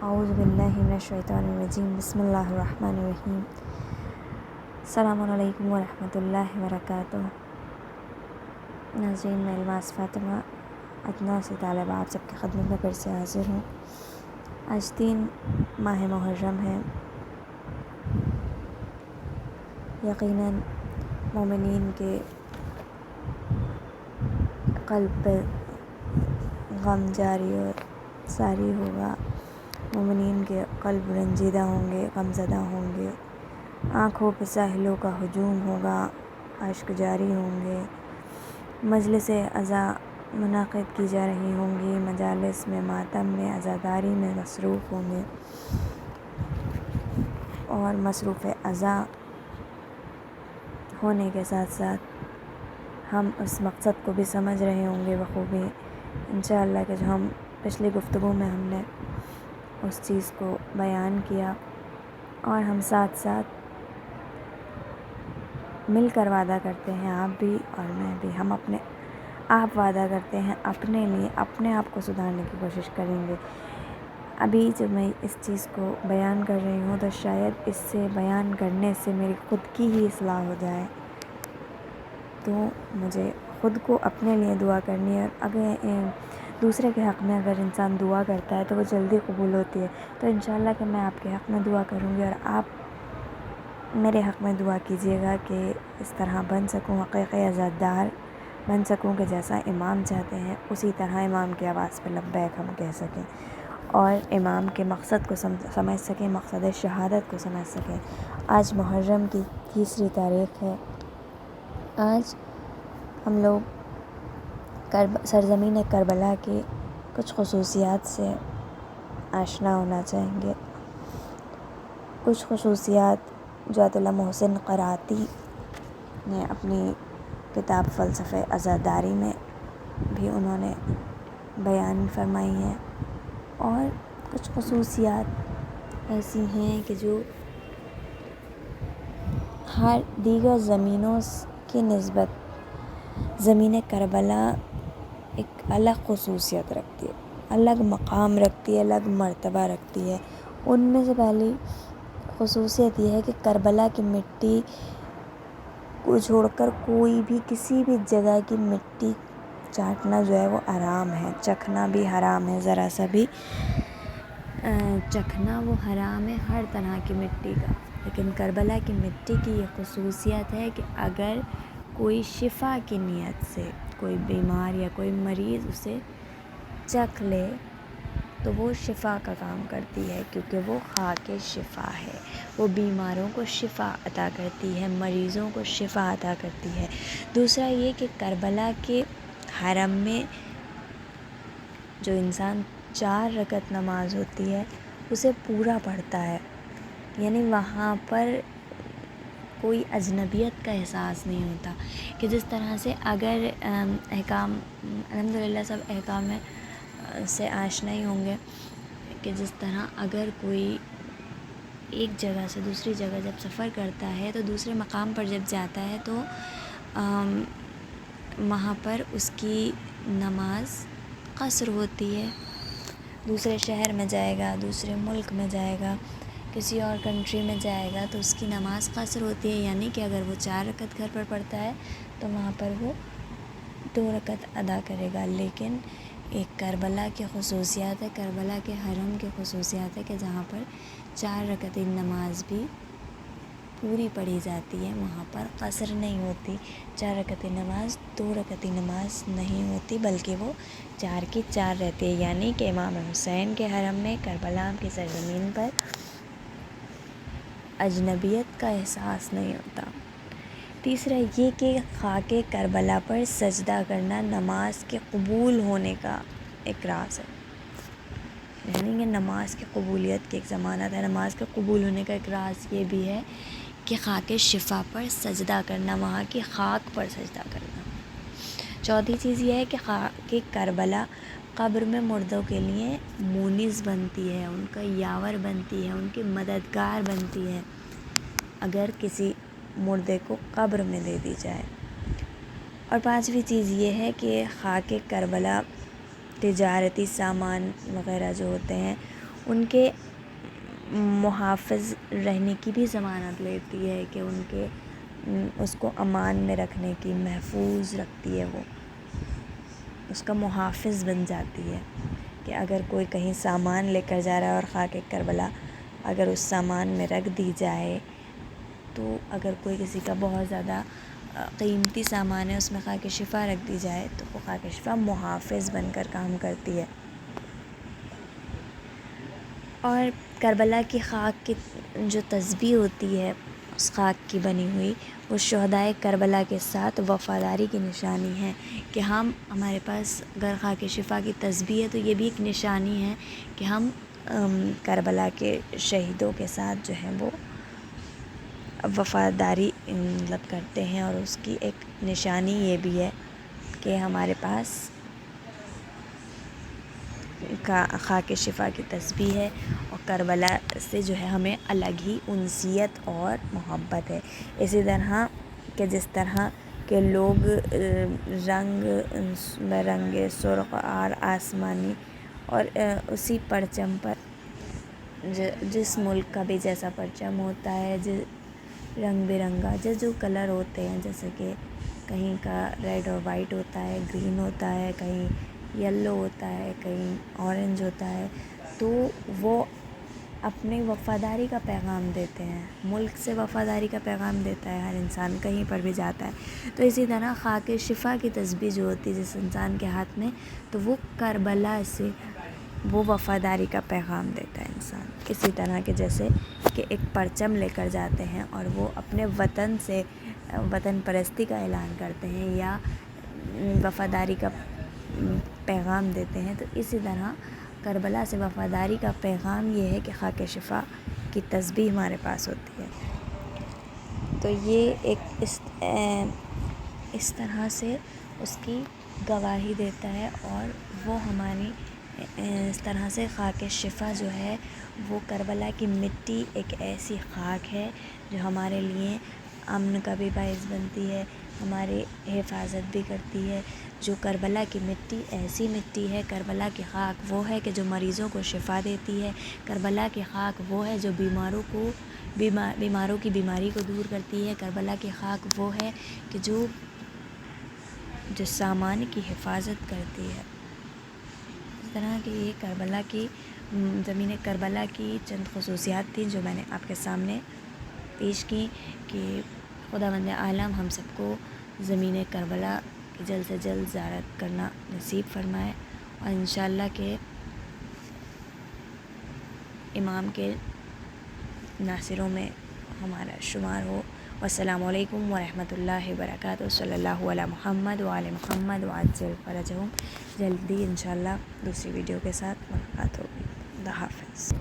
اعوذ باللہ من الشیطان الرجیم بسم اللہ الرحمن الرحیم السلام علیکم ورحمۃ اللہ وبرکاتہ۔ ناظرین، میں الناس فاطمہ ادنا سے طالبہ آپ سب کی خدمت میں پھر سے حاضر ہوں۔ آج 3 ماہ محرم ہے۔ یقیناً مومنین کے قلب پہ غم جاری اور ساری ہوگا، مومنین کے قلب رنجیدہ ہوں گے، غم زدہ ہوں گے، آنکھوں پہ ساحلوں کا ہجوم ہوگا، اشک جاری ہوں گے، مجلس عزا منعقد کی جا رہی ہوں گی، مجالس میں ماتم میں عزاداری میں مصروف ہوں گے اور مصروف عزا ہونے کے ساتھ ساتھ ہم اس مقصد کو بھی سمجھ رہے ہوں گے بخوبی انشاءاللہ کہ جو ہم پچھلی گفتگو میں ہم نے اس چیز کو بیان کیا، اور ہم ساتھ ساتھ مل کر وعدہ کرتے ہیں، آپ بھی اور میں بھی، ہم آپ وعدہ کرتے ہیں اپنے لیے اپنے آپ کو سدھارنے کی کوشش کریں گے۔ ابھی جب میں اس چیز کو بیان کر رہی ہوں تو شاید اس سے بیان کرنے سے میری خود کی ہی اصلاح ہو جائے، تو مجھے خود کو اپنے لیے دعا کرنی ہے۔ اگر دوسرے کے حق میں اگر انسان دعا کرتا ہے تو وہ جلدی قبول ہوتی ہے، تو انشاءاللہ کہ میں آپ کے حق میں دعا کروں گی اور آپ میرے حق میں دعا کیجیے گا کہ اس طرح بن سکوں، حقیقی عزادار بن سکوں کہ جیسا امام چاہتے ہیں اسی طرح امام کی آواز پہ لبیک ہم کہہ سکیں اور امام کے مقصد کو سمجھ سکیں، مقصد شہادت کو سمجھ سکیں۔ آج محرم کی 3 تاریخ ہے۔ آج ہم لوگ سرزمین کربلا کی کچھ خصوصیات سے آشنا ہونا چاہیں گے، کچھ خصوصیات جو آیت اللہ محسن قرأتی نے اپنی کتاب فلسفہ عزاداری میں بھی انہوں نے بیان فرمائی ہیں، اور کچھ خصوصیات ایسی ہیں کہ جو ہر دیگر زمینوں کی نسبت زمین کربلا ایک الگ خصوصیت رکھتی ہے، الگ مقام رکھتی ہے، الگ مرتبہ رکھتی ہے۔ ان میں سے پہلی خصوصیت یہ ہے کہ کربلا کی مٹی کو چھوڑ کر کوئی بھی کسی بھی جگہ کی مٹی چاٹنا جو ہے وہ حرام ہے، چکھنا بھی حرام ہے، ذرا سا بھی چکھنا وہ حرام ہے ہر طرح کی مٹی کا۔ لیکن کربلا کی مٹی کی یہ خصوصیت ہے کہ اگر کوئی شفا کی نیت سے کوئی بیمار یا کوئی مریض اسے چکھ لے تو وہ شفا کا کام کرتی ہے، کیونکہ وہ خاک شفا ہے، وہ بیماروں کو شفا عطا کرتی ہے، مریضوں کو شفا عطا کرتی ہے۔ دوسرا یہ کہ کربلا کے حرم میں جو انسان 4 رکعت نماز ہوتی ہے اسے پورا پڑھتا ہے، یعنی وہاں پر کوئی اجنبیت کا احساس نہیں ہوتا، کہ جس طرح سے اگر احکام الحمدللہ سب احکام سے آشنا ہی ہوں گے کہ جس طرح اگر کوئی ایک جگہ سے دوسری جگہ جب سفر کرتا ہے تو دوسرے مقام پر جب جاتا ہے تو وہاں پر اس کی نماز قصر ہوتی ہے۔ دوسرے شہر میں جائے گا، دوسرے ملک میں جائے گا، کسی اور کنٹری میں جائے گا تو اس کی نماز قصر ہوتی ہے، یعنی کہ اگر وہ 4 رکعت گھر پر پڑھتا ہے تو وہاں پر وہ 2 رکعت ادا کرے گا۔ لیکن ایک کربلا کی خصوصیات ہے، کربلا کے حرم کی خصوصیات ہے کہ جہاں پر 4 رکعتی نماز بھی پوری پڑھی جاتی ہے، وہاں پر قصر نہیں ہوتی، 4 رکعتی نماز 2 رکعتی نماز نہیں ہوتی بلکہ وہ 4 کی 4 رہتی ہے، یعنی کہ امام حسین کے حرم میں کربلا کی سرزمین پر اجنبیت کا احساس نہیں ہوتا۔ تیسرا یہ کہ خاک کربلا پر سجدہ کرنا نماز کے قبول ہونے کا ایک راز ہے، یعنی کہ نماز کی قبولیت کی ایک ضمانت ہے، نماز کے قبول ہونے کا ایک راز یہ بھی ہے کہ خاک شفا پر سجدہ کرنا، وہاں کی خاک پر سجدہ کرنا۔ چوتھی چیز یہ ہے کہ خاک کربلا قبر میں مردوں کے لیے مونس بنتی ہے، ان کا یاور بنتی ہے، ان کی مددگار بنتی ہے اگر کسی مردے کو قبر میں دے دی جائے۔ اور 5ویں چیز یہ ہے کہ خاک کربلا تجارتی سامان وغیرہ جو ہوتے ہیں ان کے محافظ رہنے کی بھی ضمانت لیتی ہے، کہ ان کے اس کو امان میں رکھنے کی، محفوظ رکھتی ہے، وہ اس کا محافظ بن جاتی ہے، کہ اگر کوئی کہیں سامان لے کر جا رہا ہے اور خاک کربلا اگر اس سامان میں رکھ دی جائے، تو اگر کوئی کسی کا بہت زیادہ قیمتی سامان ہے اس میں خاک شفا رکھ دی جائے تو وہ خاک شفا محافظ بن کر کام کرتی ہے۔ اور کربلا کی خاک کی جو تسبیح ہوتی ہے اس خاک کی بنی ہوئی، وہ شہدائے کربلا کے ساتھ وفاداری کی نشانی ہے، کہ ہمارے پاس اگر خاک شفا کی تسبیح ہے تو یہ بھی ایک نشانی ہے کہ ہم کربلا کے شہیدوں کے ساتھ جو ہے وہ وفاداری مطلب کرتے ہیں، اور اس کی ایک نشانی یہ بھی ہے کہ ہمارے پاس خاک شفا کی تسبیح ہے، اور کربلا سے جو ہے ہمیں الگ ہی انسیت اور محبت ہے۔ اسی طرح کہ جس طرح کہ لوگ رنگ سرخ اور آسمانی اور اسی پرچم پر جس ملک کا بھی جیسا پرچم ہوتا ہے، رنگ برنگا جو کلر ہوتے ہیں، جیسے کہ کہیں کا ریڈ اور وائٹ ہوتا ہے، گرین ہوتا ہے، کہیں یلو ہوتا ہے، کہیں اورنج ہوتا ہے، تو وہ اپنی وفاداری کا پیغام دیتے ہیں، ملک سے وفاداری کا پیغام دیتا ہے ہر انسان کہیں پر بھی جاتا ہے۔ تو اسی طرح خاک شفا کی تسبیح جو ہوتی ہے جس انسان کے ہاتھ میں، تو وہ کربلا سے وہ وفاداری کا پیغام دیتا ہے انسان۔ اسی طرح کہ جیسے کہ ایک پرچم لے کر جاتے ہیں اور وہ اپنے وطن سے وطن پرستی کا اعلان کرتے ہیں یا وفاداری کا پیغام دیتے ہیں، تو اسی طرح کربلا سے وفاداری کا پیغام یہ ہے کہ خاک شفا کی تسبیح ہمارے پاس ہوتی ہے۔ تو یہ ایک اس طرح سے اس کی گواہی دیتا ہے، اور وہ ہماری اس طرح سے خاک شفا جو ہے وہ کربلا کی مٹی ایک ایسی خاک ہے جو ہمارے لیے امن کا بھی باعث بنتی ہے، ہماری حفاظت بھی کرتی ہے۔ جو کربلا کی مٹی ایسی مٹی ہے، کربلا کی خاک وہ ہے کہ جو مریضوں کو شفا دیتی ہے، کربلا کی خاک وہ ہے جو بیماروں کی بیماری کو دور کرتی ہے، کربلا کی خاک وہ ہے کہ جو سامان کی حفاظت کرتی ہے۔ اس طرح کہ یہ کربلا کی زمین کربلا کی چند خصوصیات تھیں جو میں نے آپ کے سامنے پیش کی، کہ خداوند عالم ہم سب کو زمین کربلا کی جلد سے جلد زیارت کرنا نصیب فرمائے، اور انشاءاللہ کہ امام کے ناصروں میں ہمارا شمار ہو۔ والسلام علیکم ورحمۃ اللہ وبرکاتہ۔ صلی اللہ علی محمد وعلی محمد وعجل فرجہم۔ جلدی انشاءاللہ دوسری ویڈیو کے ساتھ ملاقات ہوگی۔ اللہ حافظ۔